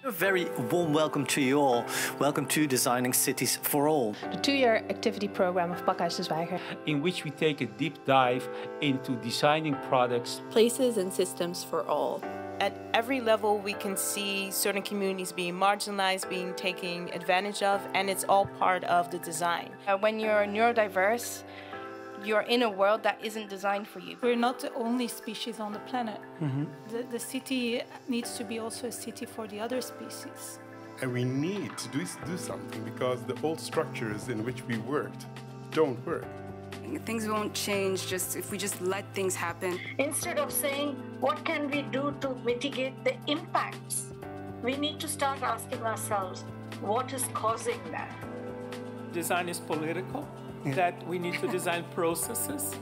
A very warm welcome to you all. Welcome to Designing Cities for All. The two-year activity program of Pakhuis de Zwijger, in which we take a deep dive into designing products, places and systems for all. At every level, we can see certain communities being marginalized, being taken advantage of, and it's all part of the design. When you're neurodiverse, you're in a world that isn't designed for you. We're not the only species on the planet. The city needs to be also a city for the other species. And we need to do something because the old structures in which we worked don't work. Things won't change just if we just let things happen. Instead of saying, what can we do to mitigate the impacts? We need to start asking ourselves, what is causing that? Design is political, that we need to design processes,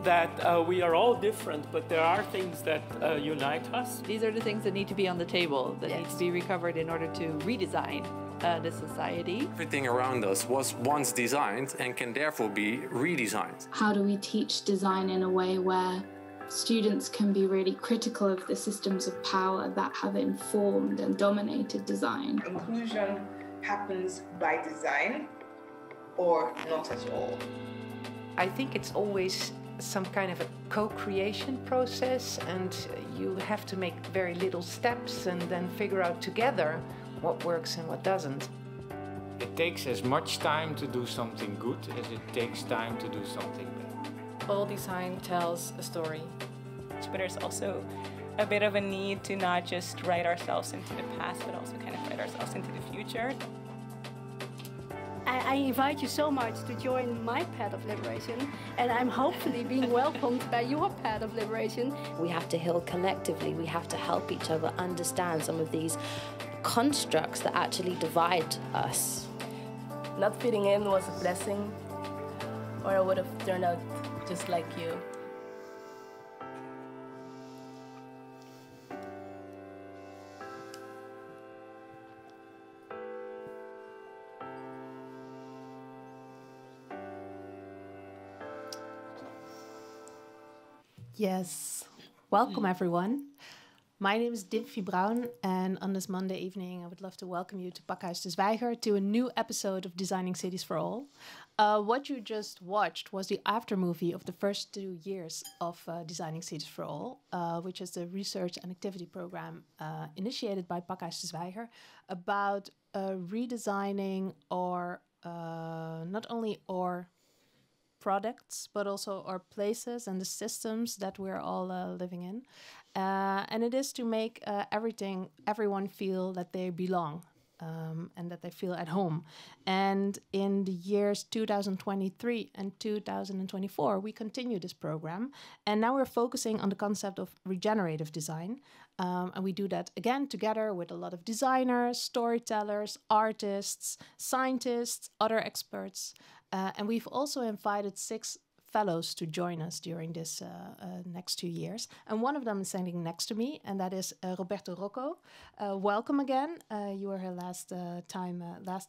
that we are all different, but there are things that unite us. These are the things that need to be on the table, that need to be recovered in order to redesign the society. Everything around us was once designed and can therefore be redesigned. How do we teach design in a way where students can be really critical of the systems of power that have informed and dominated design? Inclusion happens by design or not at all. I think it's always some kind of a co-creation process, and you have to make very little steps and then figure out together what works and what doesn't. it takes as much time to do something good as it takes time to do something bad. All design tells a story. But there's also a bit of a need to not just write ourselves into the past, but also kind of write ourselves into the future. I invite you so much to join my path of liberation, and I'm hopefully being welcomed by your path of liberation. We have to heal collectively. We have to help each other understand some of these constructs that actually divide us. Not fitting in was a blessing, or I would have turned out just like you. Yes, welcome everyone. My name is Dimfie Brown, and on this Monday evening I would love to welcome you to Pakhuis de Zwijger to a new episode of Designing Cities for All. What you just watched was the aftermovie of the first 2 years of Designing Cities for All, which is the research and activity program initiated by Pakhuis de Zwijger about redesigning or not only our products, but also our places and the systems that we're all living in. And it is to make everyone feel that they belong and that they feel at home. And in the years 2023 and 2024, we continue this program. And now we're focusing on the concept of regenerative design. And we do that again together with a lot of designers, storytellers, artists, scientists, other experts. And we've also invited 6 fellows to join us during this next 2 years. And one of them is standing next to me, and that is Roberto Rocco. Welcome again. You were here last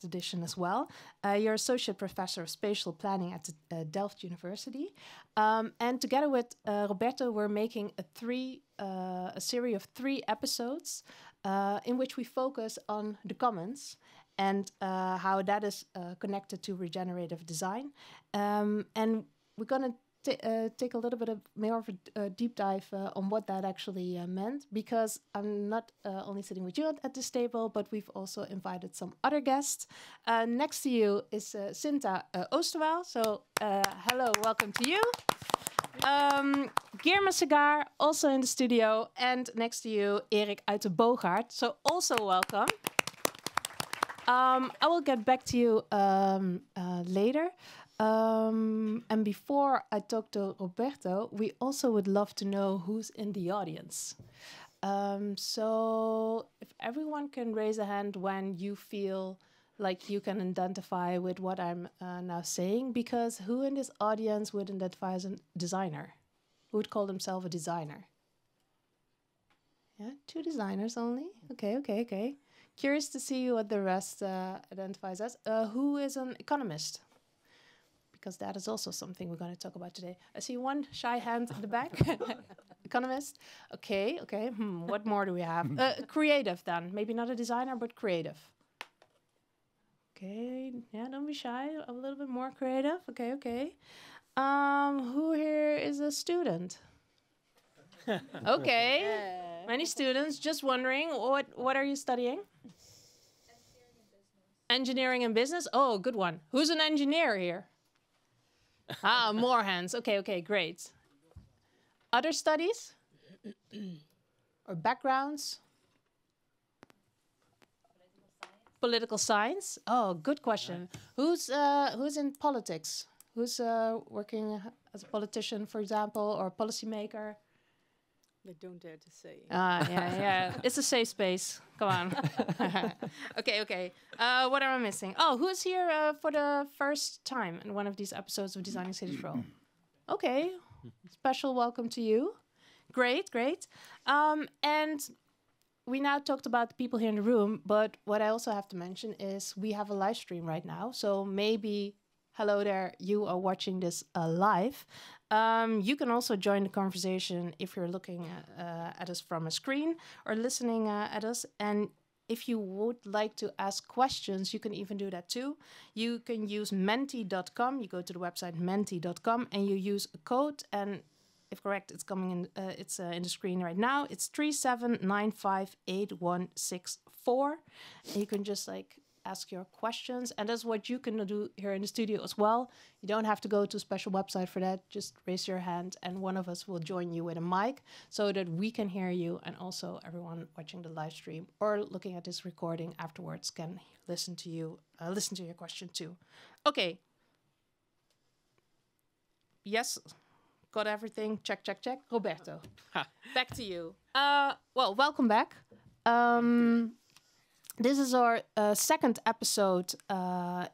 edition as well. You're Associate Professor of Spatial Planning at Delft University. And together with Roberto, we're making a series of 3 episodes in which we focus on the commons and how that is connected to regenerative design. And we're going to take a little bit more of a deep dive on what that actually meant, because I'm not only sitting with you at this table, but we've also invited some other guests. Next to you is Sinta Oosterwaal. So hello, welcome to you. Guillermo Segar, also in the studio. And next to you, Erik uit de Boogaard. So also welcome. I will get back to you later. And before I talk to Roberto, we also would love to know who's in the audience. So if everyone can raise a hand when you feel like you can identify with what I'm now saying, because who in this audience would identify as a designer? Who would call themselves a designer? Yeah, 2 designers only? Okay. Curious to see what the rest identifies as. Who is an economist? Because that is also something we're going to talk about today. I see one shy hand in the back. economist. Okay. What more do we have? Creative then. Maybe not a designer, but creative. Okay, yeah, don't be shy. A little bit more creative. Okay. Who here is a student? Okay, many students. Just wondering, what are you studying? Engineering and business. Oh, good one. Who's an engineer here? More hands. Okay, great. Other studies or backgrounds? Political science. Oh, good question. Who's in politics? Who's working as a politician, for example, or a policymaker? They don't dare to say. Yeah. It's a safe space. Come on. Okay. What am I missing? Oh, who's here for the first time in one of these episodes of Designing Cities for All? Okay. Special welcome to you. Great. And we now talked about the people here in the room, but what I also have to mention is we have a live stream right now. So maybe, hello there, you are watching this live. You can also join the conversation if you're looking at us from a screen or listening at us. And if you would like to ask questions, you can even do that too. You can use menti.com. You go to the website menti.com and you use a code. And if correct, it's coming in. It's in the screen right now. It's 37958164. And you can just ask your questions, and that's what you can do here in the studio as well. You don't have to go to a special website for that. Just raise your hand and one of us will join you with a mic so that we can hear you, and also everyone watching the live stream or looking at this recording afterwards can listen to you, listen to your question too. Okay. Yes, got everything. Check. Roberto, back to you. Well, welcome back. This is our second episode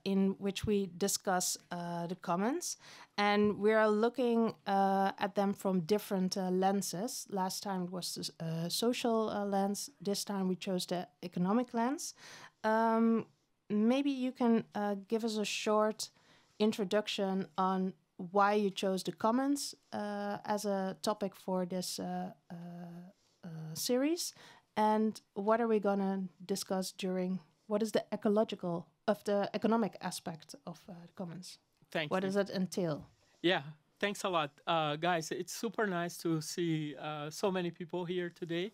in which we discuss the commons, and we are looking at them from different lenses. Last time it was the social lens. This time we chose the economic lens. Maybe you can give us a short introduction on why you chose the commons as a topic for this series. And what are we going to discuss during, what is the economic aspect of the commons? Thank you. What does it entail? Yeah, thanks a lot. Guys, it's super nice to see so many people here today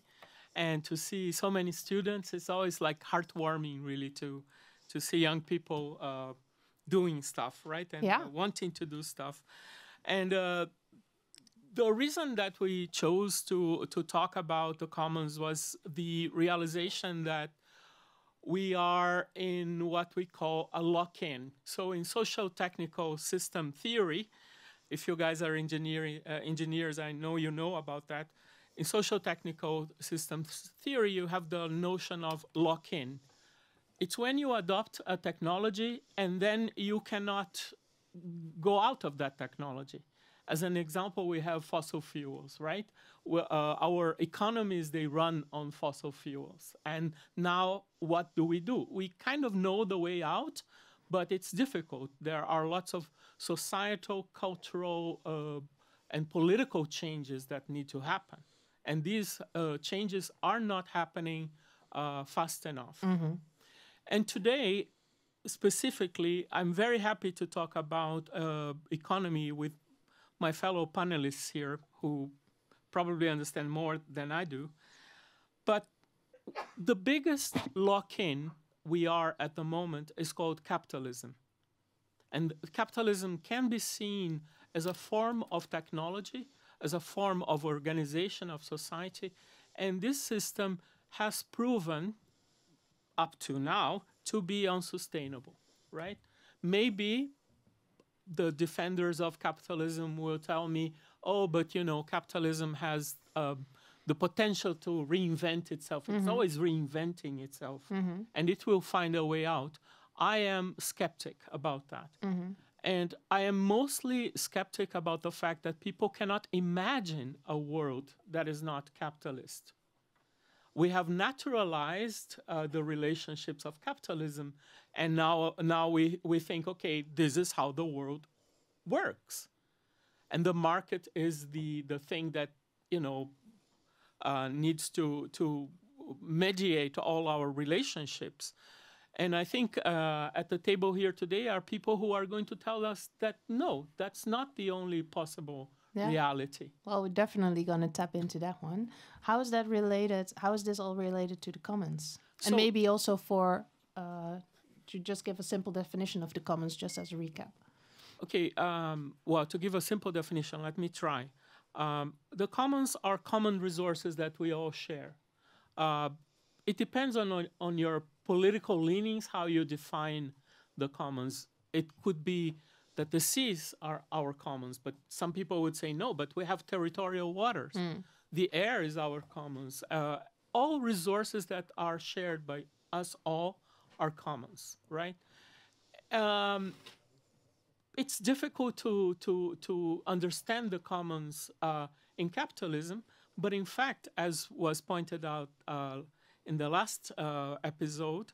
and to see so many students. It's always heartwarming, really, to see young people doing stuff, right? And wanting to do stuff. And the reason that we chose to talk about the commons was the realization that we are in what we call a lock-in. So in social technical system theory, if you guys are engineers, I know you know about that. In social technical systems theory, you have the notion of lock-in. It's when you adopt a technology and then you cannot go out of that technology. As an example, we have fossil fuels, right? Our economies, they run on fossil fuels. And now what do? We kind of know the way out, but it's difficult. There are lots of societal, cultural, and political changes that need to happen. And these changes are not happening fast enough. Mm-hmm. And today, specifically, I'm very happy to talk about economy with my fellow panelists here, who probably understand more than I do. But the biggest lock-in we are at the moment is called capitalism. And capitalism can be seen as a form of technology, as a form of organization of society. And this system has proven, up to now, to be unsustainable, right? Maybe the defenders of capitalism will tell me, oh, but capitalism has the potential to reinvent itself. Mm-hmm. It's always reinventing itself, mm-hmm. and it will find a way out. I am skeptic about that. Mm-hmm. And I am mostly skeptic about the fact that people cannot imagine a world that is not capitalist. We have naturalized the relationships of capitalism, and now we think, okay, this is how the world works. And the market is the thing that needs to mediate all our relationships. And I think at the table here today are people who are going to tell us that, no, that's not the only possible reality. Well, we're definitely going to tap into that one. How is that related? How is this all related to the commons? And maybe also to just give a simple definition of the commons, just as a recap. Okay, well, to give a simple definition, let me try. The commons are common resources that we all share. It depends on your political leanings, how you define the commons. It could be that the seas are our commons, but some people would say, no, but we have territorial waters. The air is our commons. All resources that are shared by us all are commons, right? It's difficult to understand the commons in capitalism, but in fact, as was pointed out in the last episode,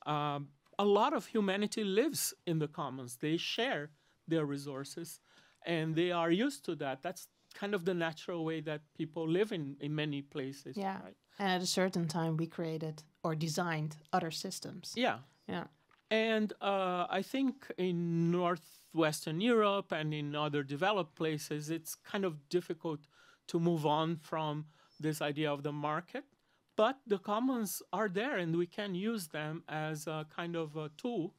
a lot of humanity lives in the commons. They share their resources, and they are used to that. That's kind of the natural way that people live in many places. Yeah, right? And at a certain time, we created or designed other systems. Yeah. Yeah. And I think in Northwestern Europe and in other developed places, it's kind of difficult to move on from this idea of the market. But the commons are there, and we can use them as a kind of a tool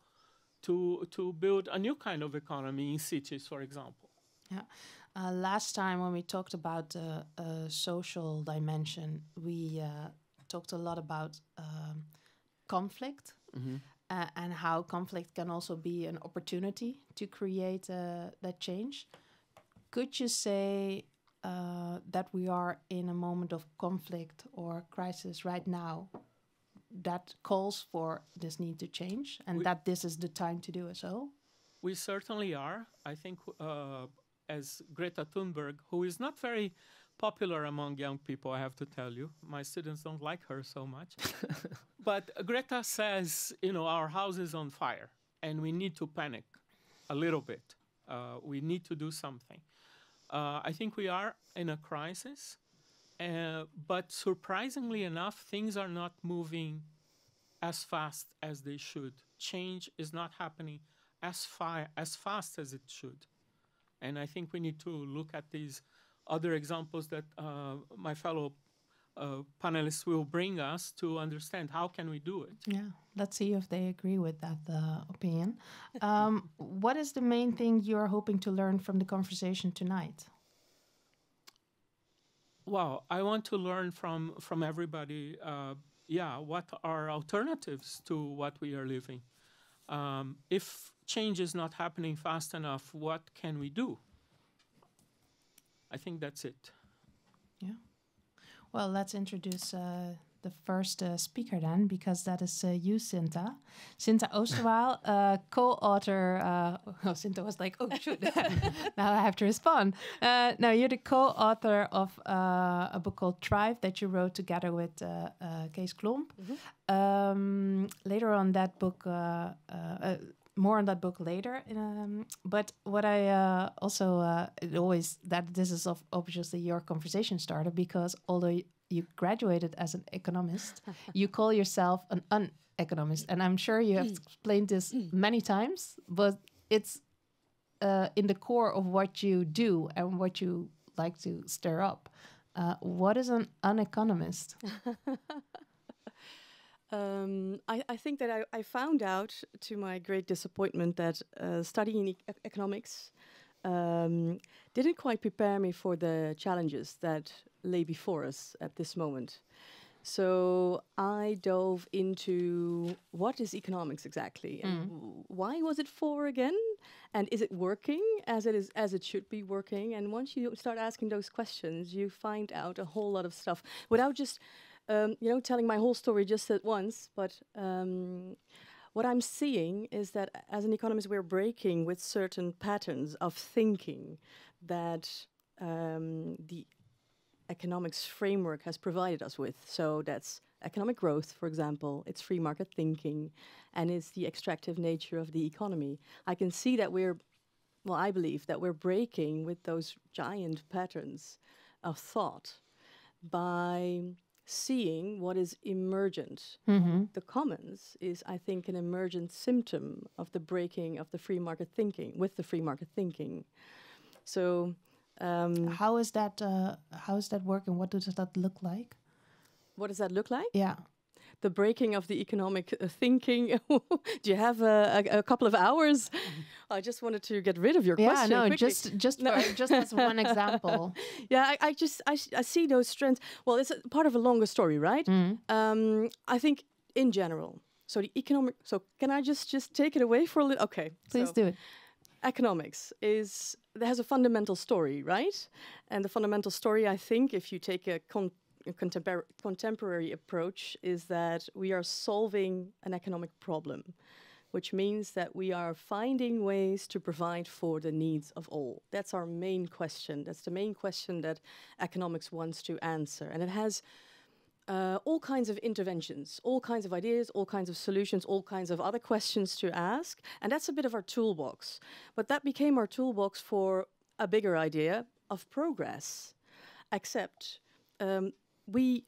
to build a new kind of economy in cities, for example. Yeah. Last time when we talked about social dimension, we talked a lot about conflict. Mm-hmm. And how conflict can also be an opportunity to create that change. Could you say that we are in a moment of conflict or crisis right now that calls for this need to change, and that this is the time to do so? We certainly are. I think as Greta Thunberg, who is not very popular among young people, I have to tell you. My students don't like her so much. But Greta says, our house is on fire and we need to panic a little bit. We need to do something. I think we are in a crisis, but surprisingly enough, things are not moving as fast as they should. Change is not happening as fast as it should. And I think we need to look at these other examples that my fellow panelists will bring us to understand how can we do it. Yeah, let's see if they agree with that opinion. What is the main thing you're hoping to learn from the conversation tonight? Well, I want to learn from everybody, what are alternatives to what we are living? If change is not happening fast enough, what can we do? I think that's it. Yeah. Well, let's introduce the first speaker then, because that is you, Sinta. Sinta Oosterwaal, co-author. Sinta was like, oh, shoot. Now I have to respond. Now, you're the co-author of a book called Thrive that you wrote together with Kees Klomp. Mm-hmm. Later on that book, more on that book later. But what I also this is obviously your conversation starter, because although you graduated as an economist, you call yourself an uneconomist. And I'm sure you have explained this many times, but it's in the core of what you do and what you like to stir up. What is an uneconomist? I think that I found out, to my great disappointment, that studying economics didn't quite prepare me for the challenges that lay before us at this moment. So I dove into what is economics exactly, and why was it for again, and is it working as it should be working? And once you start asking those questions, you find out a whole lot of stuff without just telling my whole story just at once. But what I'm seeing is that as an economist, we're breaking with certain patterns of thinking that the economics framework has provided us with. So that's economic growth, for example, it's free market thinking, and it's the extractive nature of the economy. I can see that I believe that we're breaking with those giant patterns of thought by seeing what is emergent. The commons is, I think, an emergent symptom of the breaking of the free market thinking, with the free market thinking. So how is that working? What does that look like? What does that look like? Yeah. The breaking of the economic thinking. Do you have a couple of hours? I just wanted to get rid of your question. Yeah, no, quickly. just as one example. Yeah, I see those trends. Well, it's a part of a longer story, right? I think in general. So the economic. So can I just take it away for a little? Okay, please do it. Economics has a fundamental story, right? And the fundamental story, I think, if you take a contemporary approach, is that we are solving an economic problem, which means that we are finding ways to provide for the needs of all. That's our main question. That's the main question that economics wants to answer. And it has all kinds of interventions, all kinds of ideas, all kinds of solutions, all kinds of other questions to ask. And that's a bit of our toolbox. But that became our toolbox for a bigger idea of progress, except we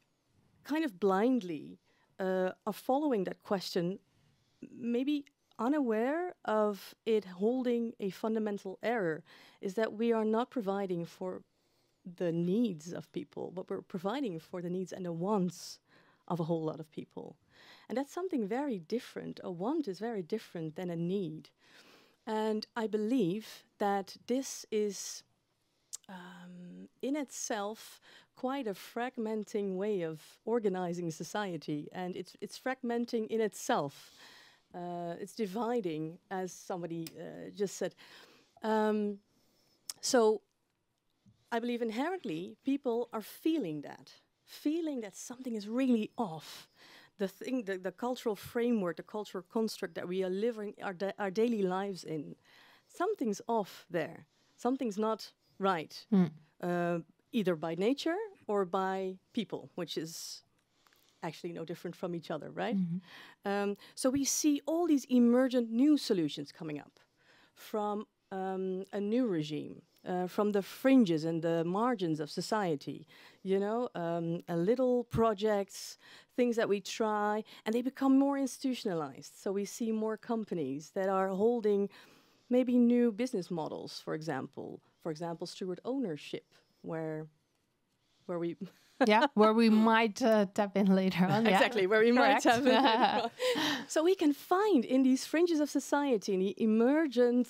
kind of blindly are following that question, maybe unaware of it holding a fundamental error, is that we are not providing for the needs of people, but we're providing for the needs and the wants of a whole lot of people. And that's something very different. A want is very different than a need. And I believe that this is in itself quite a fragmenting way of organizing society, and it's fragmenting in itself. It's dividing, as somebody just said. So I believe inherently people are feeling that something is really off. The cultural framework, the cultural construct that we are living our daily lives in, something's off there. Something's not right, either by nature or by people, which is actually no different from each other, right? So we see all these emergent new solutions coming up from a new regime, from the fringes and the margins of society, little projects, things that we try, and they become more institutionalized. So we see more companies that are holding maybe new business models, for example, steward ownership, where we where we might tap in later on. Exactly, where we might tap in later on. So we can find in these fringes of society, in the emergent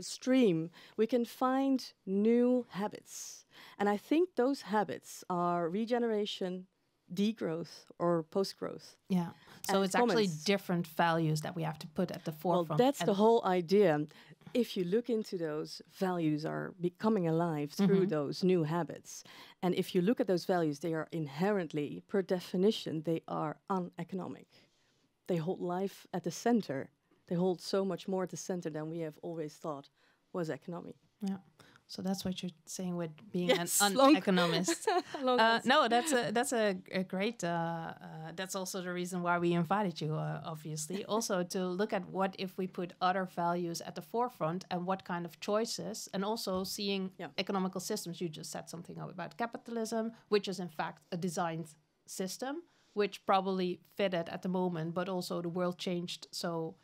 stream, we can find new habits. And I think those habits are regeneration, degrowth, or post-growth. Yeah. So and it's actually different values that we have to put at the forefront. Well, that's the whole idea. If you look into those, values are becoming alive through those new habits. And if you look at those values, they are inherently, per definition, they are uneconomic. They hold life at the center. They hold so much more at the center than we have always thought was economic. Yeah. So that's what you're saying with being an uneconomist. No, that's a great. That's also the reason why we invited you, obviously. Also to look at what if we put other values at the forefront and what kind of choices, and also seeing economical systems. You just said something about capitalism, which is in fact a designed system, which probably fitted at the moment, but also the world changed. So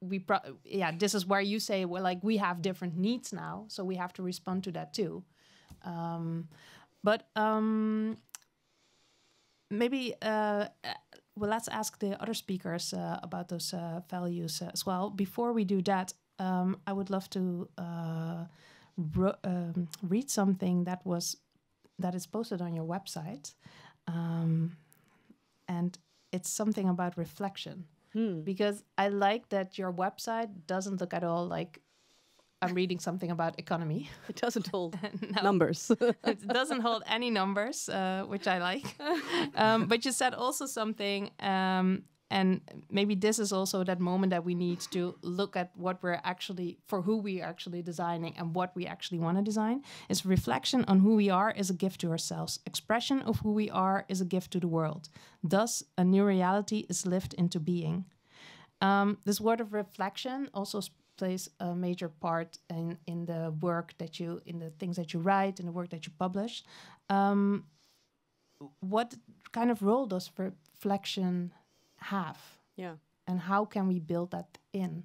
this is where you say, well, like we have different needs now, so we have to respond to that too. Maybe let's ask the other speakers about those values as well. Before we do that, I would love to read something that is posted on your website, and it's something about reflection. Because I like that your website doesn't look at all like I'm reading something about economy. It doesn't hold numbers. It doesn't hold any numbers, which I like. But you said also something, and maybe this is also that moment that we need to look at what we're actually, for who we are actually designing and what we actually want to design. Is reflection on who we are is a gift to ourselves. Expression of who we are is a gift to the world. Thus, a new reality is lived into being. This word of reflection also plays a major part in the work in the things that you write, in the work that you publish. What kind of role does reflection have? Yeah. And how can we build that in?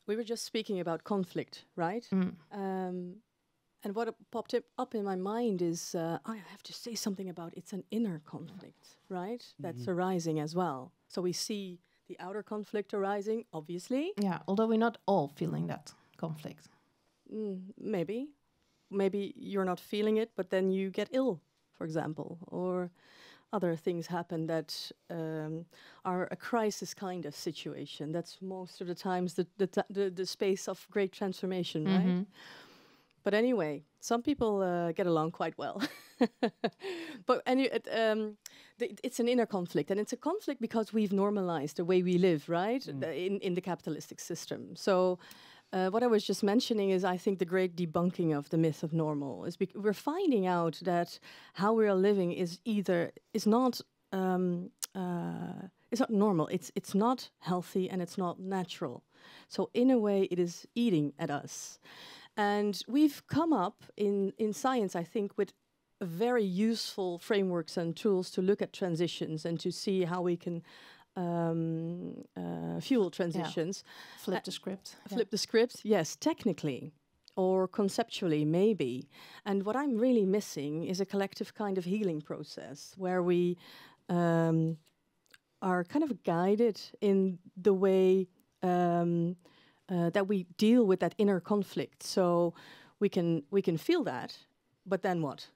We were just speaking about conflict, right? And what popped up in my mind is, I have to say something about it's an inner conflict, right? That's arising as well. So we see the outer conflict arising, obviously. Yeah, although we're not all feeling that conflict. Maybe. Maybe you're not feeling it, but then you get ill, for example, or other things happen that are a crisis kind of situation. That's most of the times the space of great transformation, right? But anyway, some people get along quite well. But it's an inner conflict, and it's a conflict because we've normalized the way we live, right? In the capitalistic system. So what I was just mentioning is, I think, the great debunking of the myth of normal is we're finding out that how we are living is not normal. It's not healthy and it's not natural. So in a way, it is eating at us. And we've come up in science, I think, with very useful frameworks and tools to look at transitions and to see how we can fuel transitions. Yeah. Flip the script. Flip the script, yes, technically or conceptually, maybe. And what I'm really missing is a collective kind of healing process where we are kind of guided in the way that we deal with that inner conflict. So we can feel that, but then what?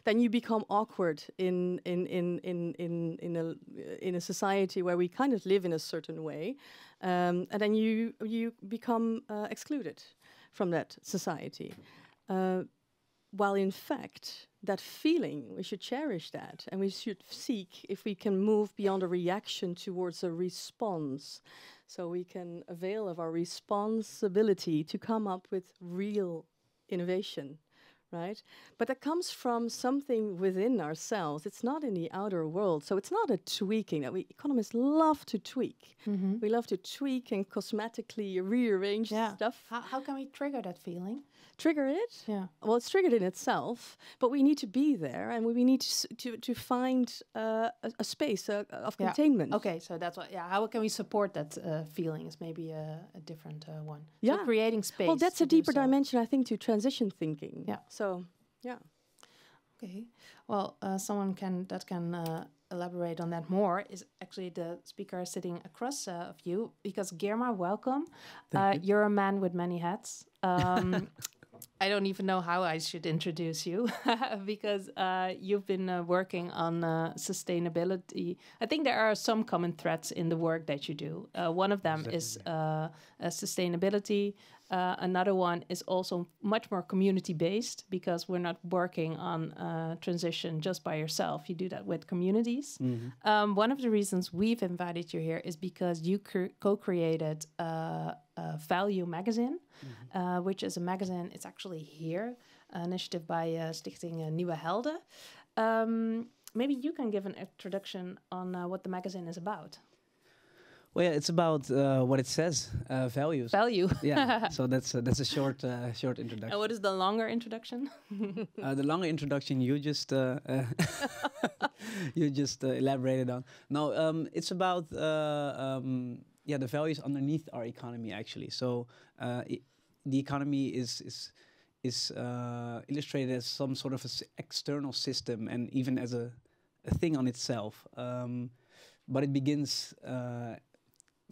Then you become awkward in a society where we kind of live in a certain way, and then you become excluded from that society. While in fact, that feeling, we should cherish that, and we should seek if we can move beyond a reaction towards a response. So we can avail of our responsibility to come up with real innovation, right? But that comes from something within ourselves. It's not in the outer world. So it's not a tweaking that economists love to tweak. We love to tweak and cosmetically rearrange stuff. How can we trigger that feeling? Trigger it? Yeah. Well, it's triggered in itself, but we need to be there, and we need to find a space of containment. Okay, so that's what. Yeah. How can we support that feeling? Is maybe a different one. Yeah. So creating space. Well, that's a deeper dimension, I think, to transition thinking. Yeah. So, yeah. Okay. Well, someone can elaborate on that more is actually the speaker sitting across of you, because Girma, welcome. You're a man with many hats. I don't even know how I should introduce you because you've been working on sustainability. I think there are some common threads in the work that you do. One of them is sustainability. Another one is also much more community-based, because we're not working on transition just by yourself. You do that with communities. One of the reasons we've invited you here is because you co-created Value magazine, which is a magazine, it's actually here, an initiative by Stichting Nieuwe Helden. Maybe you can give an introduction on what the magazine is about. Well, yeah, it's about what it says, values. Value. Yeah. So that's a short introduction. And what is the longer introduction? The longer introduction you just elaborated on. No, it's about the values underneath our economy, actually. So the economy is illustrated as some sort of external system, and even as a thing on itself. But it begins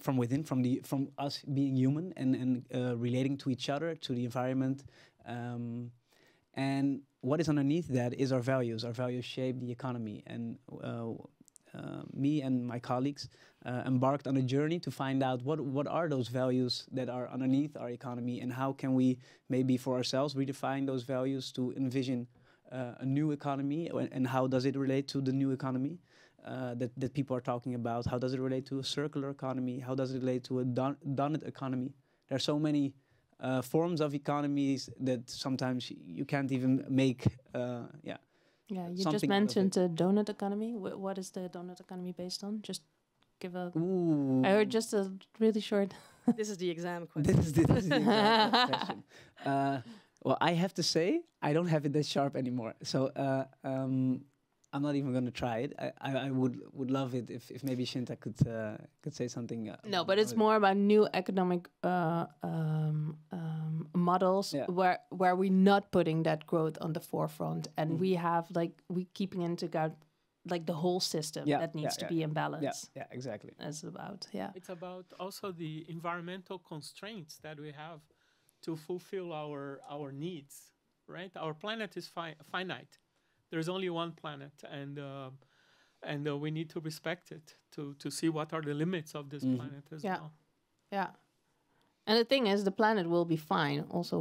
from within, from us being human and relating to each other, to the environment, and what is underneath that is our values. Our values shape the economy, and me and my colleagues embarked on a journey to find out what are those values that are underneath our economy, and how can we maybe for ourselves redefine those values to envision a new economy, and how does it relate to the new economy that people are talking about? How does it relate to a circular economy? How does it relate to a donut economy? There are so many forms of economies that sometimes you can't even make. Yeah, you just mentioned the donut economy. What is the donut economy based on? Just give a... Ooh. I heard just a really short... This is the exam question. This is the exam question. Well, I have to say, I don't have it that sharp anymore. So I'm not even going to try it. I would love it if maybe Shinta could say something. No, but it's more about new economic models where we're not putting that growth on the forefront, and we have we keeping into account like the whole system that needs to be in balance. Yeah, exactly. That's about It's about also the environmental constraints that we have to fulfill our needs, right? Our planet is finite. There's only one planet, and we need to respect it to see what are the limits of this planet as well. Yeah. And the thing is, the planet will be fine also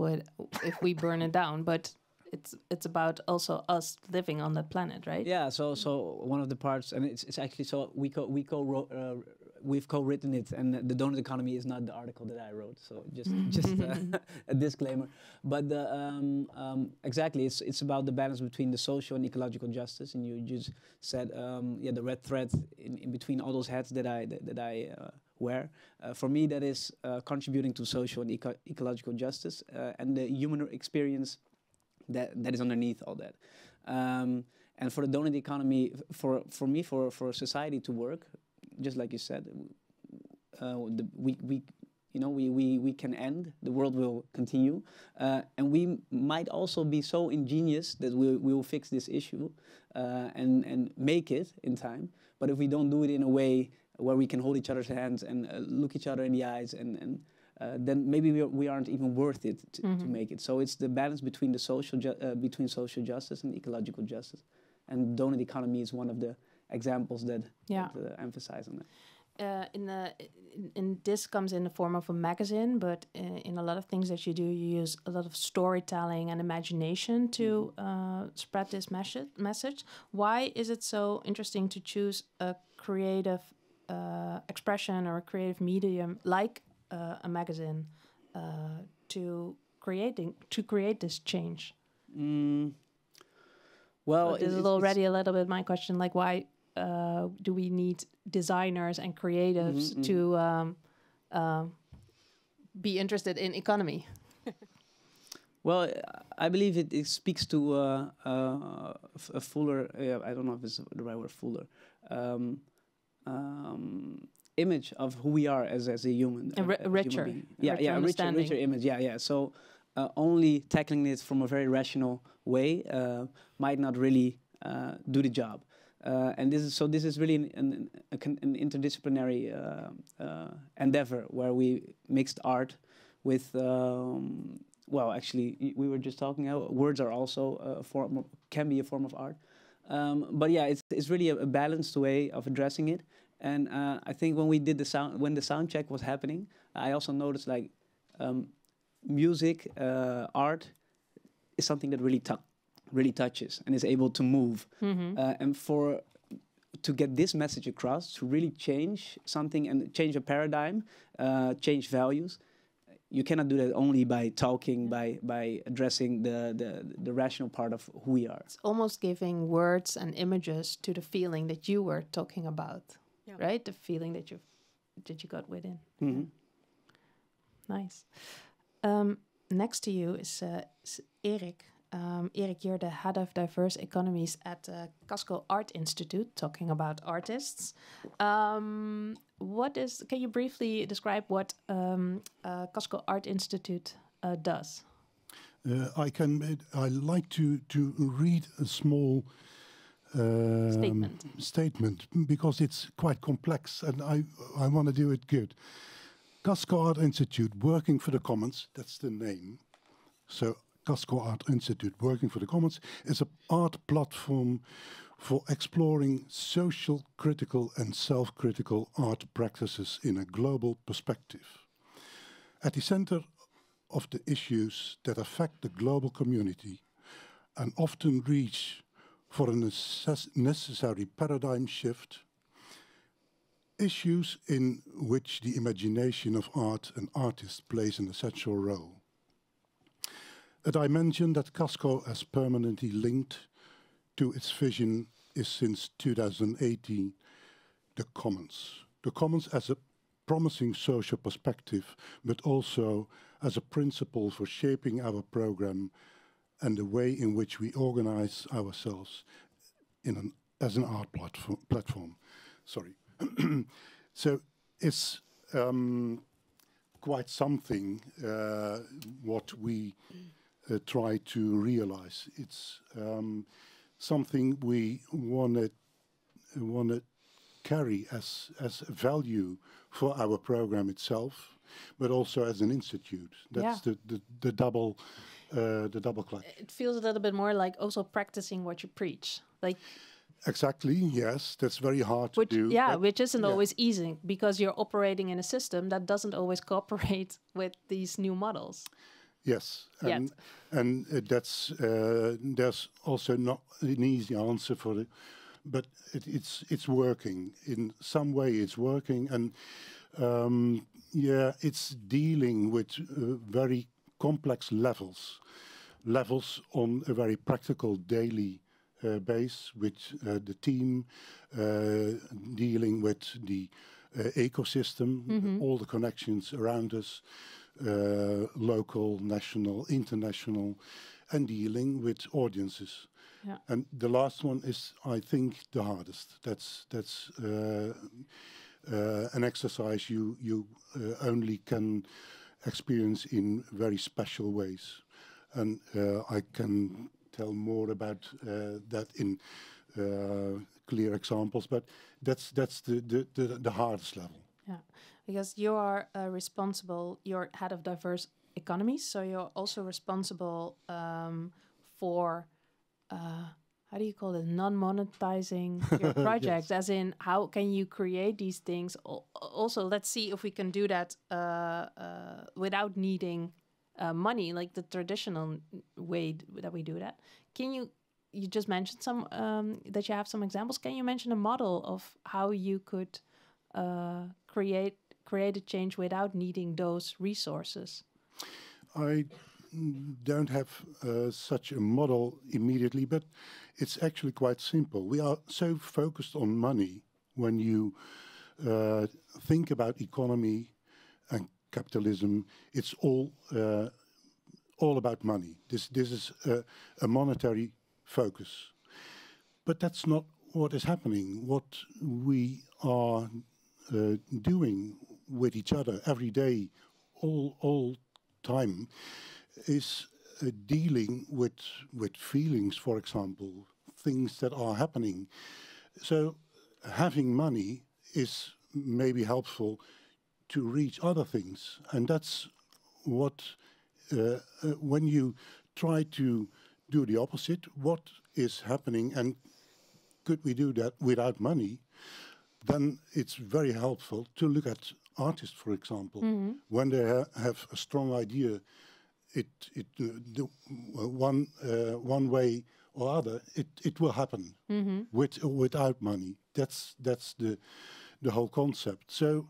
if we burn it down, but it's about also us living on the planet, right? Yeah. So one of the parts, and it's actually so we've co-written it, and the donut economy is not the article that I wrote. So just a disclaimer. But exactly, it's about the balance between the social and ecological justice. And you just said, the red thread in between all those hats that I wear. For me, that is contributing to social and ecological justice and the human experience that is underneath all that. And for the donut economy, for me, for society to work, just like you said, we can end. The world will continue, and we might also be so ingenious that we will fix this issue and make it in time. But if we don't do it in a way where we can hold each other's hands and look each other in the eyes, and then maybe we aren't even worth it to make it. So it's the balance between the social justice and ecological justice, and donut economy is one of the examples that emphasize on that. In this comes in the form of a magazine, but in a lot of things that you do, you use a lot of storytelling and imagination to spread this message. Why is it so interesting to choose a creative expression or a creative medium like a magazine to create this change? Well, this is already a little bit my question. Like, why do we need designers and creatives to be interested in economy? Well, I believe it speaks to a fuller, I don't know if it's the right word, fuller, image of who we are as a human. A richer. Richer image, So only tackling it from a very rational way might not really do the job. And this is really an interdisciplinary endeavor where we mixed art with actually we were just talking about words are also can be a form of art, but it's really a balanced way of addressing it. And I think when we did when the sound check was happening, I also noticed like music, art is something that really touches and is able to move. And to get this message across, to really change something and change a paradigm, change values, you cannot do that only by talking, by addressing the rational part of who we are. It's almost giving words and images to the feeling that you were talking about, right? The feeling that you got within. Nice. Next to you is Erik. Erik, you're the head of diverse economies at Casco Art Institute, talking about artists. Can you briefly describe what Casco Art Institute does? I like to read a small statement because it's quite complex, and I want to do it good. Casco Art Institute, working for the commons, that's the name. So Casco Art Institute, Working for the Commons, is an art platform for exploring social, critical and self-critical art practices in a global perspective. At the center of the issues that affect the global community and often reach for a necessary paradigm shift, issues in which the imagination of art and artists plays an essential role. A dimension that Casco has permanently linked to its vision is since 2018 the commons, the commons as a promising social perspective, but also as a principle for shaping our program and the way in which we organize ourselves as an art platform. Sorry. So it's quite something what we try to realize. It's something we want to carry as value for our program itself, but also as an institute. That's the double clutch. It feels a little bit more like also practicing what you preach. Like exactly, yes, that's very hard to do. Yeah, which isn't always easy because you're operating in a system that doesn't always cooperate with these new models. Yes, and that's there's also not an easy answer for it, but it's working in some way. It's working, and it's dealing with very complex levels on a very practical daily base with the team, dealing with the ecosystem, all the connections around us, local, national, international, and dealing with audiences. Yeah. And the last one is, I think, the hardest. That's an exercise you only can experience in very special ways. And I can tell more about that in clear examples, but that's the hardest level. Yeah, because you are responsible, you're head of diverse economies, so you're also responsible for, how do you call it, non-monetizing your projects, as in how can you create these things? Also, let's see if we can do that without needing money, like the traditional way that we do that. Can you just mentioned some, that you have some examples. Can you mention a model of how you could create a change without needing those resources? I don't have such a model immediately, but it's actually quite simple. We are so focused on money when you think about economy and capitalism. It's all about money. This is a monetary focus. But that's not what is happening. What we are doing with each other every day, all time, is dealing with feelings, for example, things that are happening. So having money is maybe helpful to reach other things. And that's what, when you try to do the opposite, what is happening, and could we do that without money, then it's very helpful to look at artists, for example. When they have a strong idea, one way or other, it will happen with or without money. That's the whole concept. So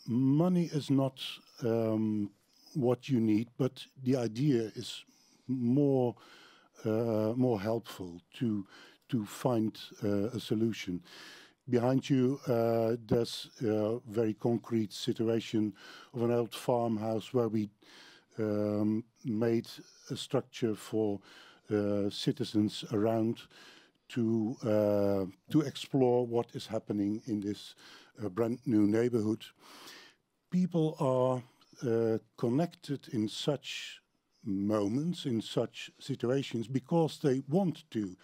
money is not what you need, but the idea is more helpful to find a solution. Behind you, there's a very concrete situation of an old farmhouse where we made a structure for citizens around to explore what is happening in this brand new neighborhood. People are connected in such moments, in such situations, because they want to,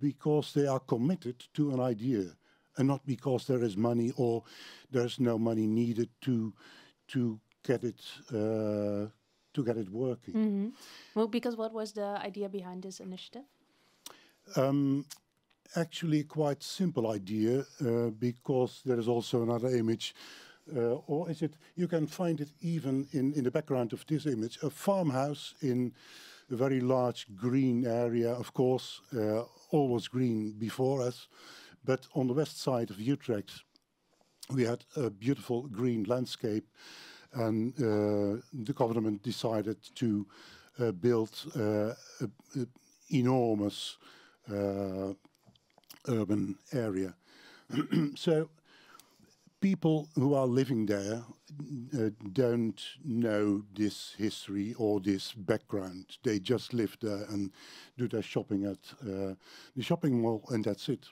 because they are committed to an idea, and not because there is money or there's no money needed to get it working. Well, because what was the idea behind this initiative? Actually, quite simple idea, because there is also another image, or is it? You can find it even in the background of this image, a farmhouse in a very large green area. Of course, all was green before us, but on the west side of Utrecht, we had a beautiful green landscape, and the government decided to build an enormous urban area. So people who are living there don't know this history or this background. They just live there and do their shopping at the shopping mall, and that's it.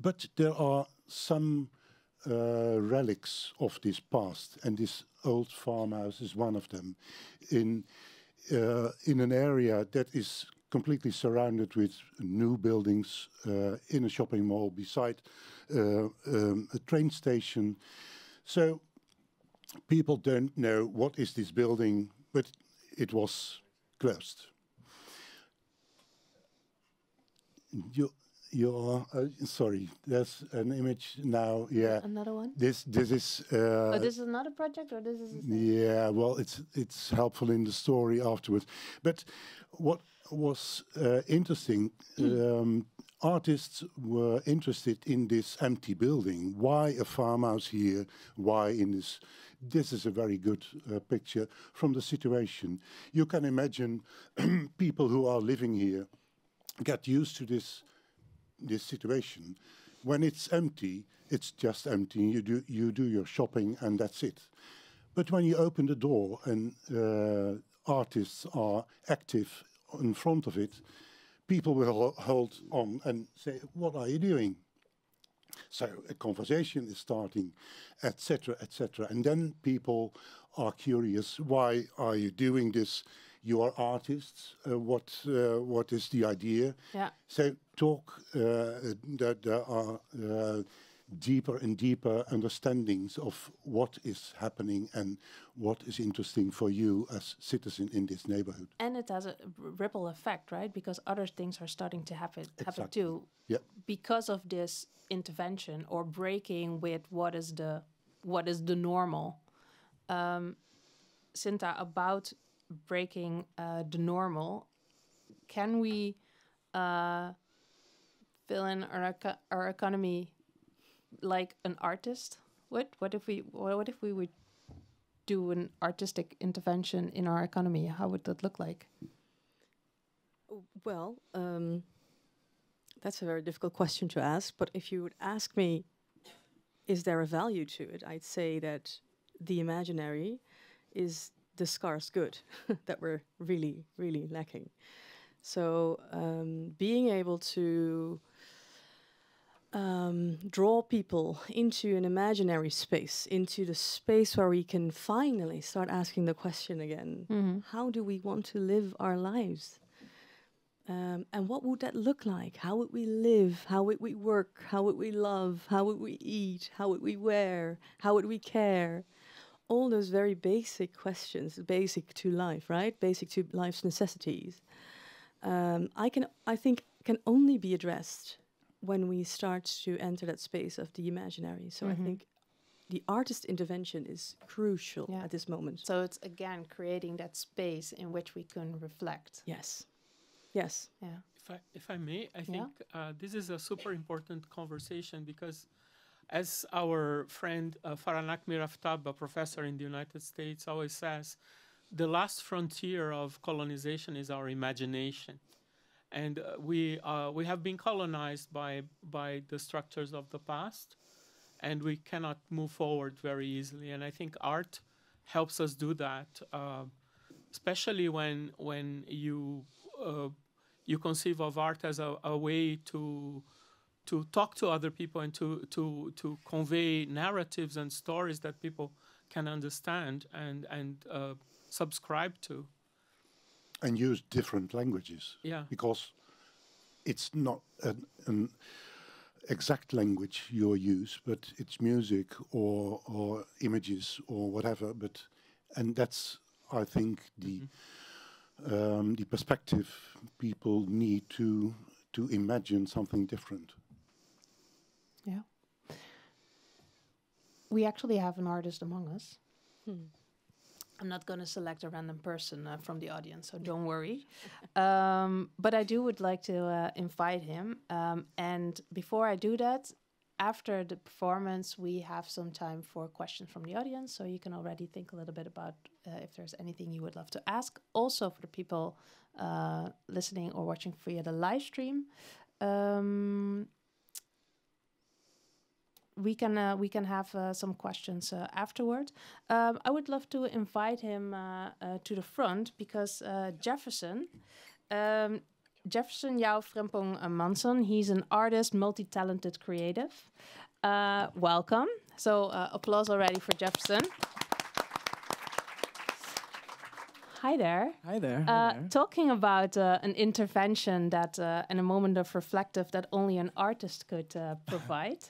But there are some relics of this past, and this old farmhouse is one of them, in an area that is completely surrounded with new buildings in a shopping mall beside a train station. So people don't know what is this building, but it was closed. You are sorry. There's an image now. Yeah, another one. This is. Oh, this is another project, or this is. Yeah, well, it's helpful in the story afterwards. But what was interesting, artists were interested in this empty building. Why a farmhouse here? Why in this? This is a very good picture from the situation. You can imagine people who are living here get used to this situation. When it's empty, it's just empty. You do your shopping and that's it. But when you open the door and artists are active in front of it, people will hold on and say, "What are you doing?" So a conversation is starting, etc., etc. And then people are curious, why are you doing this? You are artists. What is the idea? Yeah. So talk. That there are deeper and deeper understandings of what is happening and what is interesting for you as citizen in this neighborhood. And it has a ripple effect, right? Because other things are starting to happen too. Yeah. Because of this intervention or breaking with what is the normal. Sinta, about breaking the normal, can we fill in our economy like an artist? What if we would do an artistic intervention in our economy? How would that look like? Well, that's a very difficult question to ask. But if you would ask me, is there a value to it? I'd say that the imaginary is the scarce good that we're really, really lacking. So being able to draw people into an imaginary space, into the space where we can finally start asking the question again, how do we want to live our lives? And what would that look like? How would we live? How would we work? How would we love? How would we eat? How would we wear? How would we care? All those very basic questions, basic to life, right? Basic to life's necessities. I think can only be addressed when we start to enter that space of the imaginary. So I think the artist intervention is crucial at this moment. So it's again creating that space in which we can reflect. Yes. Yes. Yeah. If I may, I think this is a super important conversation because, as our friend Faranak Miraftab, a professor in the United States, always says, the last frontier of colonization is our imagination. And we have been colonized by the structures of the past, and we cannot move forward very easily. And I think art helps us do that, especially when you conceive of art as a way to talk to other people and to convey narratives and stories that people can understand and subscribe to. And use different languages. Yeah. Because it's not an exact language you use, but it's music or images or whatever. And that's, I think, the perspective people need to imagine something different. Yeah. We actually have an artist among us. I'm not going to select a random person from the audience, so don't worry. But I would like to invite him. And before I do that, after the performance, we have some time for questions from the audience. So you can already think a little bit about if there's anything you would love to ask. Also for the people listening or watching via the live stream. we can have some questions afterward. I would love to invite him to the front because Jefferson Yao Frimpong Manson, he's an artist, multi-talented creative. Welcome. So applause already for Jefferson. Hi there. Hi there. Talking about an intervention that and a moment of reflective that only an artist could provide.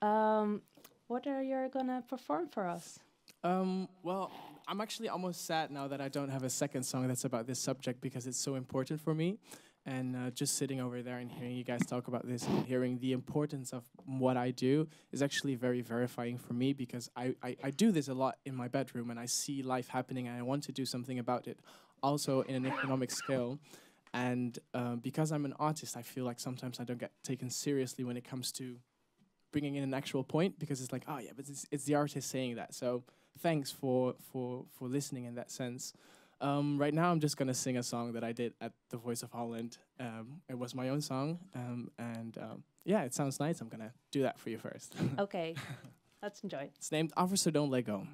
What are you gonna perform for us? Well, I'm actually almost sad now that I don't have a second song that's about this subject because it's so important for me. And just sitting over there and hearing you guys talk about this and hearing the importance of what I do is actually very verifying for me because I do this a lot in my bedroom and I see life happening and I want to do something about it, also in an economic scale. And because I'm an artist, I feel like sometimes I don't get taken seriously when it comes to bringing in an actual point because it's like, oh yeah, but it's the artist saying that. So thanks for listening in that sense. Right now, I'm just going to sing a song that I did at the Voice of Holland. It was my own song. Yeah, it sounds nice. I'm going to do that for you first. Okay, let's enjoy. It's named Officer Don't Let Go.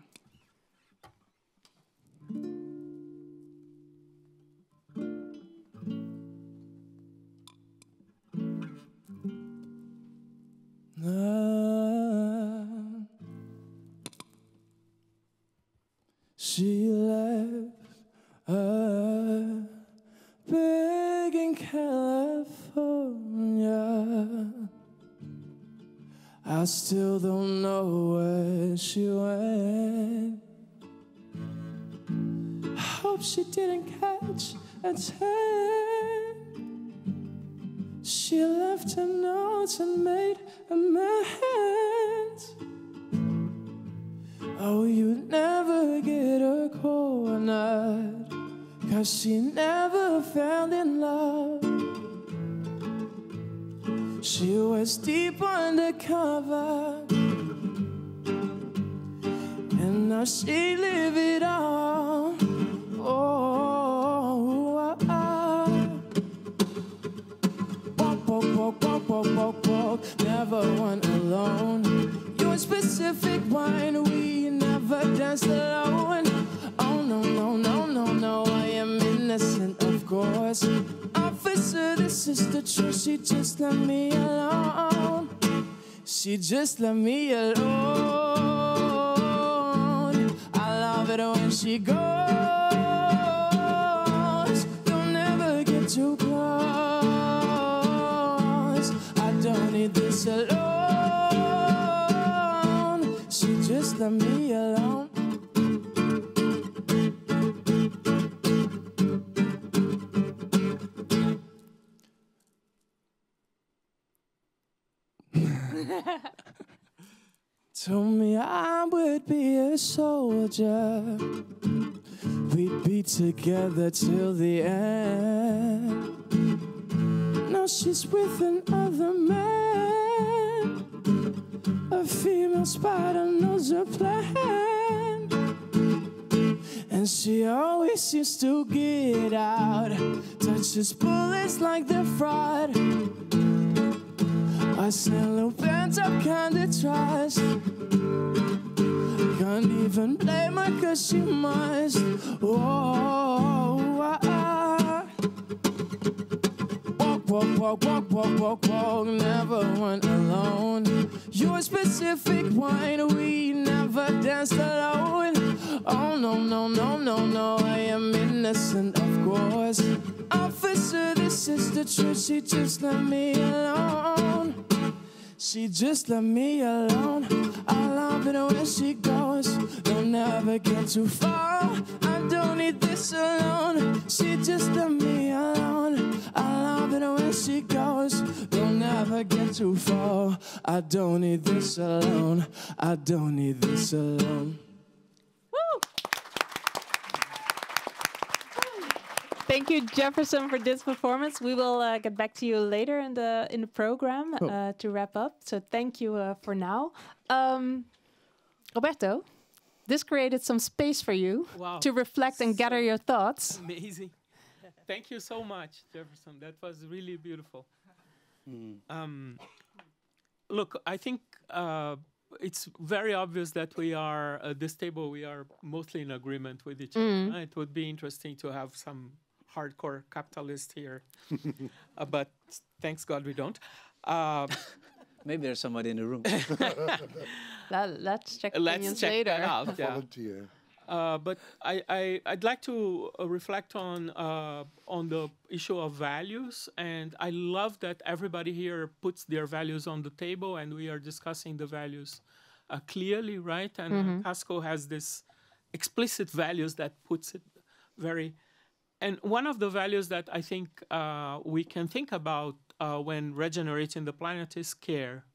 She left big in California. I still don't know where she went. I hope she didn't catch a train. She left her notes and made amends. Oh, you'd never get her cornered, 'cause she never fell in love. She was deep undercover, and now she live it all. Oh, walk, never went alone. Your specific wine, we never danced alone. Oh no, no, no, no, no, I am innocent, of course. Officer, this is the truth, she just let me alone. She just let me alone. I love it when she goes. Don't ever get too close. I don't need this alone. She just let me alone. Told me I would be a soldier. We'd be together till the end. Now she's with another man. A female spider knows her plan, and she always seems to get out. Touches bullets like they're fried. I send little pants up kinda trust. Can't even blame her 'cause she must. Whoa, walk, never went alone. Your specific wine, we never danced alone. Oh no, no, no, no, no, I am innocent, of course. Officer, this is the truth, she just let me alone. She just let me alone. I love it when she goes. Don't ever get too far. I don't need this alone. She just let me alone. I love it when she goes. Don't ever get too far. I don't need this alone. I don't need this alone. Thank you, Jefferson, for this performance. We will get back to you later in the program to wrap up. So thank you for now. Roberto, this created some space for you to reflect and gather your thoughts. Amazing. Thank you so much, Jefferson. That was really beautiful. Look, I think it's very obvious that we are, at this table, we are mostly in agreement with each other. It would be interesting to have some hardcore capitalists here, but thanks God we don't. Maybe there's somebody in the room. Let's check Let's check later. that out. Yeah. Volunteer. But I'd like to reflect on the issue of values, and I love that everybody here puts their values on the table, and we are discussing the values clearly, right? And Casco has this explicit values that puts it very. And one of the values that I think we can think about when regenerating the planet is care.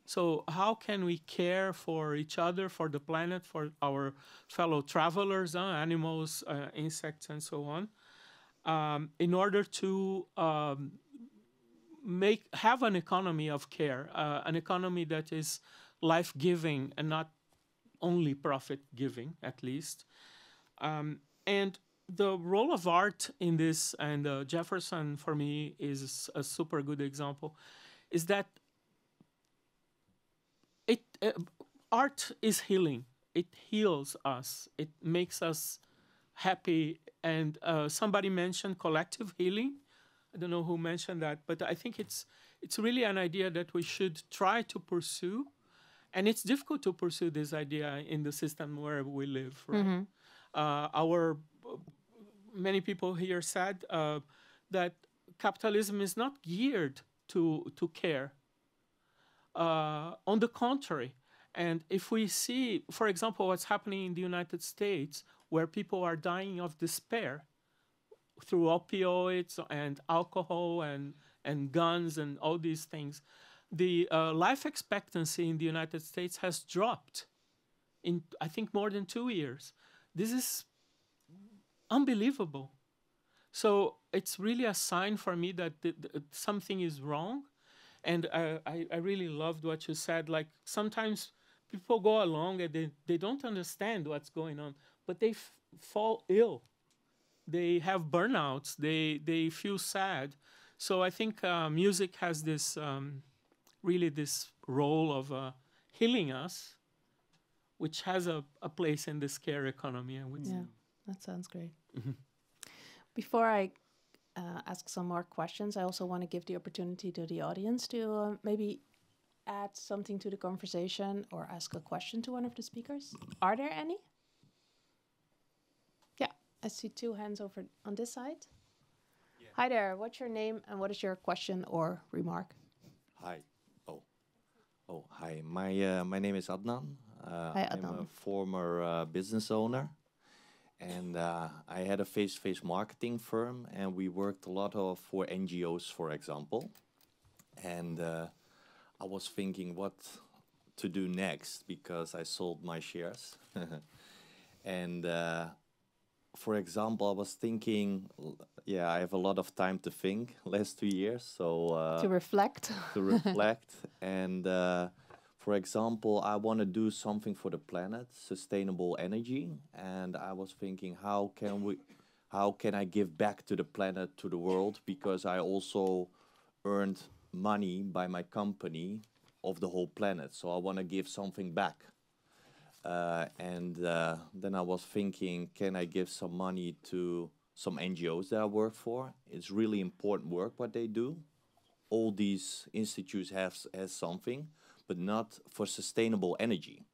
So how can we care for each other, for the planet, for our fellow travelers, animals, insects, and so on, in order to have an economy of care, an economy that is life-giving and not only profit-giving, at least. And the role of art in this, and Jefferson, for me, is a super good example, is that art is healing. It heals us. It makes us happy. And somebody mentioned collective healing. I don't know who mentioned that, but I think it's really an idea that we should try to pursue. And it's difficult to pursue this idea in the system where we live, right? Many people here said that capitalism is not geared to care. On the contrary, and if we see, for example, what's happening in the United States, where people are dying of despair through opioids and alcohol and guns and all these things, the life expectancy in the United States has dropped in, I think, more than 2 years. This is unbelievable. So it's really a sign for me that something is wrong. And I really loved what you said. Like, sometimes people go along and they don't understand what's going on, but they fall ill. They have burnouts. They feel sad. So I think music has this really this role of healing us, which has a place in this care economy, I would say. That sounds great. Before I ask some more questions, I also want to give the opportunity to the audience to maybe add something to the conversation or ask a question to one of the speakers. Are there any? Yeah, I see 2 hands over on this side. Yeah. Hi there, what's your name and what is your question or remark? Hi. Hi. My name is Adnan. Hi, Adnan. I'm a former business owner. And I had a face-to-face marketing firm, and we worked a lot for NGOs, for example. And I was thinking what to do next because I sold my shares. And for example, I was thinking, I have a lot of time to think last 2 years. So to reflect. To reflect. And for example, I want to do something for the planet, sustainable energy, and I was thinking, how can I give back to the planet, to the world, because I also earned money by my company of the whole planet, so I want to give something back. Then I was thinking, can I give some money to some NGOs that I work for? It's really important work what they do. All these institutes have something, but not for sustainable energy.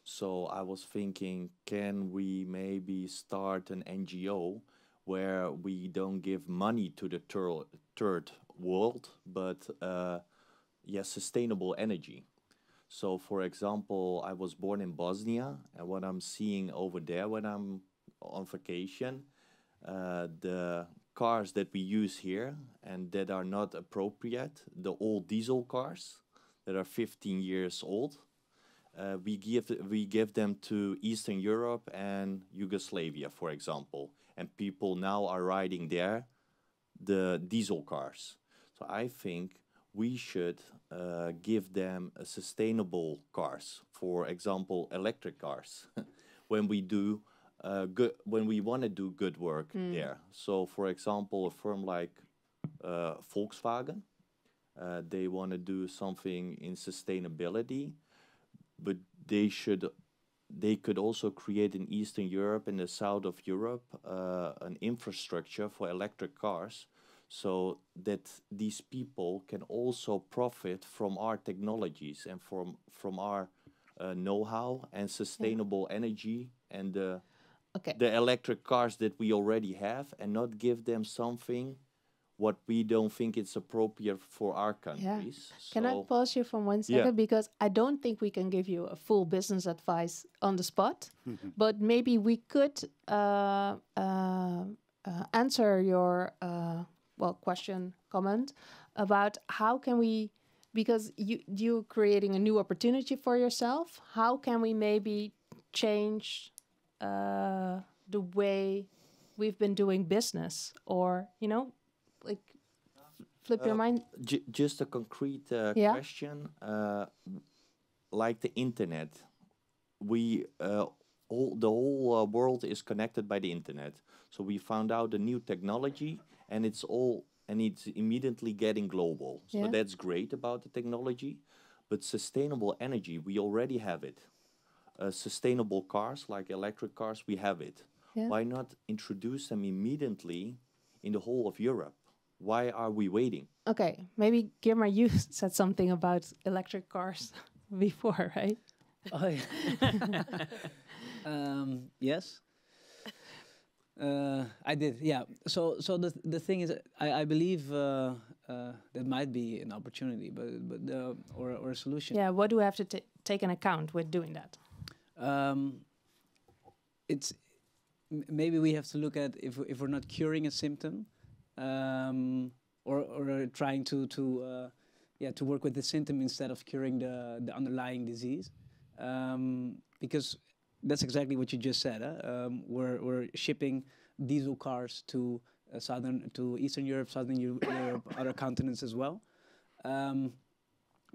So I was thinking, can we maybe start an NGO where we don't give money to the third world, but sustainable energy. So for example, I was born in Bosnia, and what I'm seeing over there when I'm on vacation, the cars that we use here and that are not appropriate, the old diesel cars, that are 15 years old. We give them to Eastern Europe and Yugoslavia, for example. And people now are riding there, the diesel cars. So I think we should give them sustainable cars, for example, electric cars, when we do when we want to do good work there. So for example, a firm like Volkswagen, they want to do something in sustainability. but they could also create in Eastern Europe and the south of Europe an infrastructure for electric cars, so that these people can also profit from our technologies and from our know-how and sustainable energy and the electric cars that we already have, and not give them something what we don't think it's appropriate for our countries. Yeah. Can I pause you for 1 second? Because I don't think we can give you a full business advice on the spot, but maybe we could answer your question, comment about how can we, because you're creating a new opportunity for yourself, how can we maybe change the way we've been doing business, or, like flip your mind? Just a concrete question, like the internet. The whole world is connected by the internet. So we found out a new technology, and it's immediately getting global. So that's great about the technology. But sustainable energy, we already have it. Sustainable cars, like electric cars, we have it. Yeah. Why not introduce them immediately in the whole of Europe? Why are we waiting? Okay, maybe Girma, you said something about electric cars before, right? Oh, yeah. Yes. I did, yeah. So the thing is, I believe that might be an opportunity, or a solution. Yeah. What do we have to take into account with doing that? It's maybe we have to look at if we're not curing a symptom, or trying to work with the symptom instead of curing the underlying disease, because that's exactly what you just said. We're shipping diesel cars to Eastern Europe, Southern Europe, other continents as well.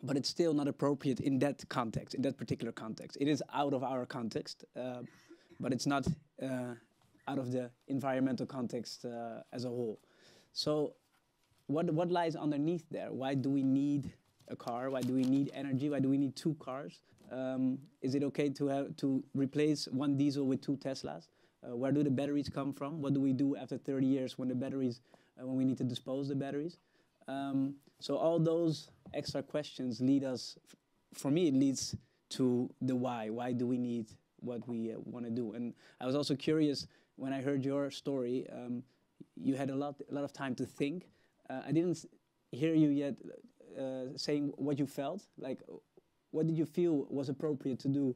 But it's still not appropriate in that context, in that particular context. It is out of our context, but it's not out of the environmental context as a whole. So what lies underneath there? Why do we need a car? Why do we need energy? Why do we need 2 cars? Is it okay to replace 1 diesel with 2 Teslas? Where do the batteries come from? What do we do after 30 years when the batteries, when we need to dispose the batteries? So all those extra questions lead us, for me, it leads to the why. Why do we need what we want to do? And I was also curious when I heard your story. You had a lot of time to think. I didn't hear you yet saying what you felt. Like, what did you feel was appropriate to do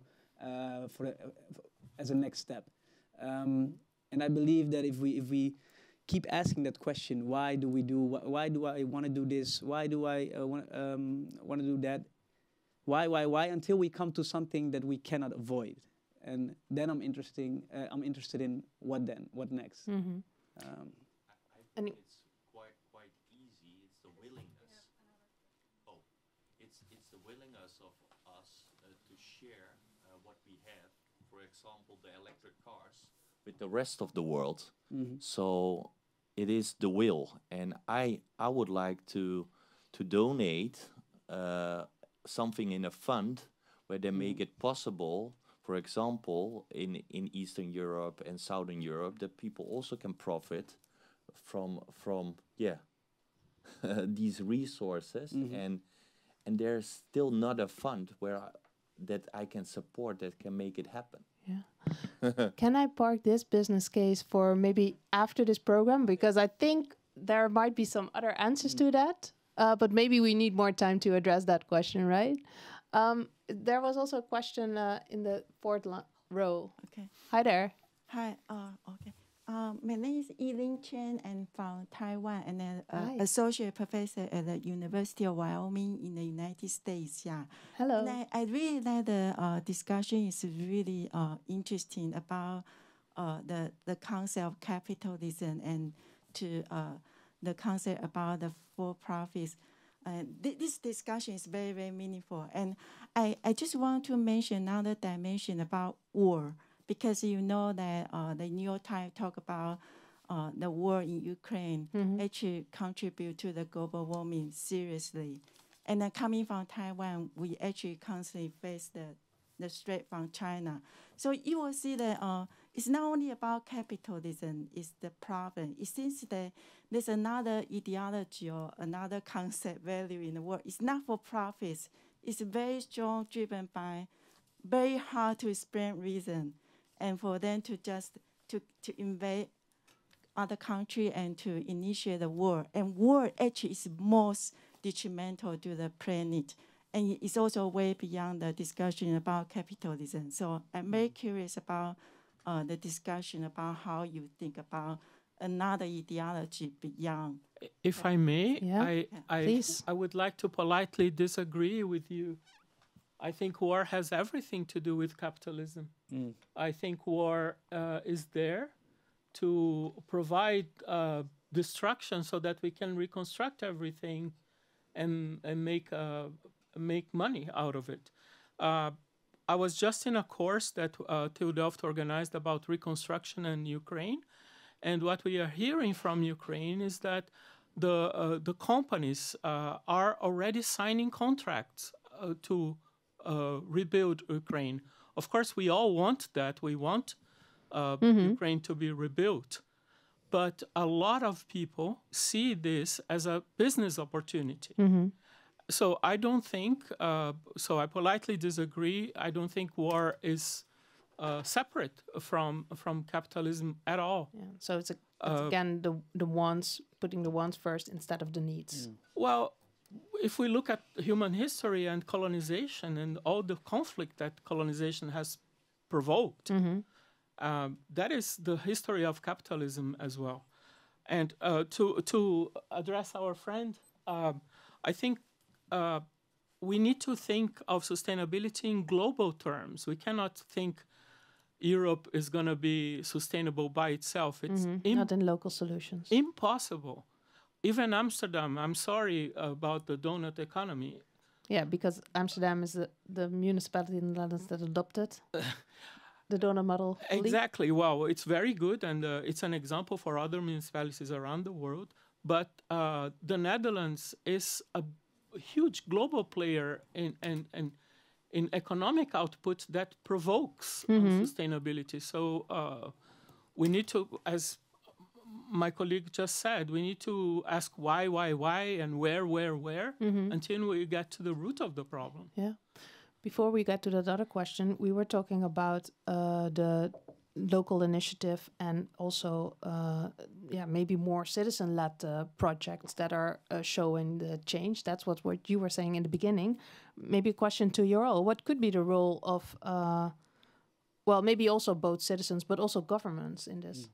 as a next step? And I believe that if we keep asking that question, why do I want to do this? Why do I want to do that? Why? Until we come to something that we cannot avoid, and then I'm interested in what then, what next. Mm-hmm. I think it's quite easy. It's the willingness. It's the willingness of us to share what we have. For example, the electric cars with the rest of the world. Mm-hmm. So it is the will, and I would like to donate something in a fund where they make it possible, for example, in Eastern Europe and Southern Europe, that people also can profit from these resources, mm-hmm. and there's still not a fund that I can support that can make it happen. Yeah. Can I park this business case for maybe after this program? Because I think there might be some other answers to that, but maybe we need more time to address that question, right? There was also a question in the 4th row. Okay. Hi there. Hi. Okay. My name is Eileen Chen, and from Taiwan, and an associate professor at the University of Wyoming in the United States. Yeah. Hello. And I really like the discussion. Is really interesting about the concept of capitalism and to the concept about the for-profits. This discussion is very, very meaningful. And I just want to mention another dimension about war. Because you know that the New York Times talk about the war in Ukraine actually contribute to the global warming seriously. And then coming from Taiwan, we actually constantly face straight from China. So you will see that it's not only about capitalism, it's the problem. It seems that there's another ideology or another concept value in the world. It's not for profits. It's very strong, driven by very hard to explain reason, and for them to just to invade other country and to initiate the war. And war actually is most detrimental to the planet. And it's also way beyond the discussion about capitalism. So I'm very curious about the discussion about how you think about another ideology beyond. If I may, please. I would like to politely disagree with you. I think war has everything to do with capitalism. I think war is there to provide destruction so that we can reconstruct everything and make money out of it. I was just in a course that TU Delft organized about reconstruction in Ukraine, and what we are hearing from Ukraine is that the companies are already signing contracts to rebuild Ukraine. Of course, we all want that. We want Ukraine to be rebuilt. But a lot of people see this as a business opportunity. So I don't think, so I politely disagree. I don't think war is separate from capitalism at all. Yeah. So it's again, the wants, putting the wants first instead of the needs. Well, if we look at human history and colonization and all the conflict that colonization has provoked, that is the history of capitalism as well. And to address our friend, I think we need to think of sustainability in global terms. We cannot think Europe is going to be sustainable by itself. It's not in local solutions. Impossible. Even Amsterdam, I'm sorry about the donut economy. Yeah, because Amsterdam is the municipality in the Netherlands that adopted the donut model. Exactly. Well, it's very good, and it's an example for other municipalities around the world. But the Netherlands is a huge global player in economic output that provokes sustainability. So we need to, as my colleague just said, we need to ask why, and where, until we get to the root of the problem. Yeah. Before we get to that other question, we were talking about the local initiative and also, maybe more citizen-led projects that are showing the change. That's what you were saying in the beginning. Maybe a question to you all. What could be the role of, maybe also both citizens, but also governments in this?